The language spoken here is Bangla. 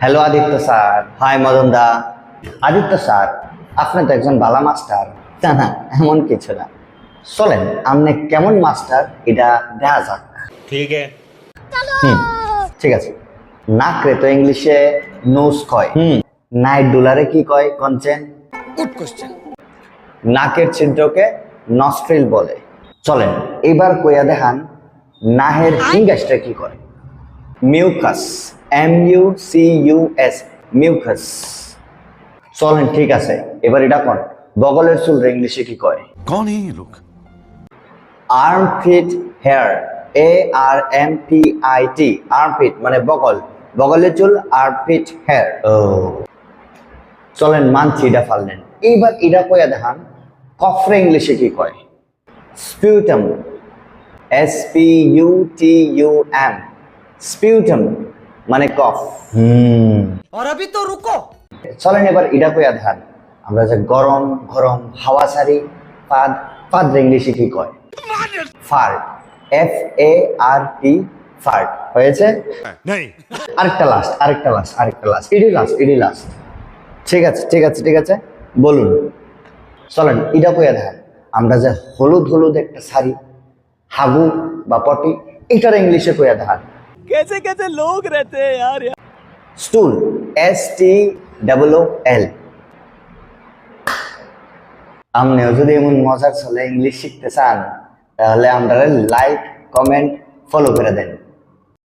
Hello Aditya sir. Hi Madan da. Aditya sir, আপনি তো একজন ভালো মাস্টার। না না, এমন কিছু না। চলেন আপনি কেমন মাস্টার এটা দেখা যাক। ठीक है। হুম, ঠিক আছে। নাকরে তো ইংলিশে নোজ কয়। নাইট ডুলারে কি কয় কনচেন? Good question. নাকের ছিদ্রকে নস্ট্রিল বলে। চলেন এবার কইয়া দেখান নাহের ইংলিশটা কি করে। Mucus, MUCUS, mucus. চলেন ঠিক আছে, এবার এটা কোন বগলের চুল ইংলিশে কি কয়? कौन है ये लोग? আর্মপিট হেয়ার, ARMPIT, আর্মপিট মানে বগল, বগলের চুল আর্মপিট হেয়ার। ও চলেন মানছি এটা পারলেন। এইবার এটা কইয়া দেখান কফরে ইংলিশে কি কয়? স্পিউটাম, SPUTUM, স্পিউটাম মানে কফ। और अभी तो रुको। চলেন এবার এটা কইয়া দেখান আমরা যে গরম গরম হাওয়া ছাড়ি পাদ, পাদ ইংলিশে কি কয়? Fart, FART, fart. হয়েছে? नहीं। আরেকটা লাস্ট, ইডি লাস্ট। ঠিক আছে ঠিক আছে, বলুন। চলেন এটা কইয়া দেখান আমরা যে হলুদ হলুদ একটা শাড়ি হাগু বা পটি, এটার ইংলিশে কইয়া দেখান। कैसे कैसे लोग रहते हैं यार। স্টুল, STOOL। আপনিও যদি এমন মজার ছলে ইংলিশ শিখতে চান তাহলে আমরা লাইক কমেন্ট ফলো করে দেন।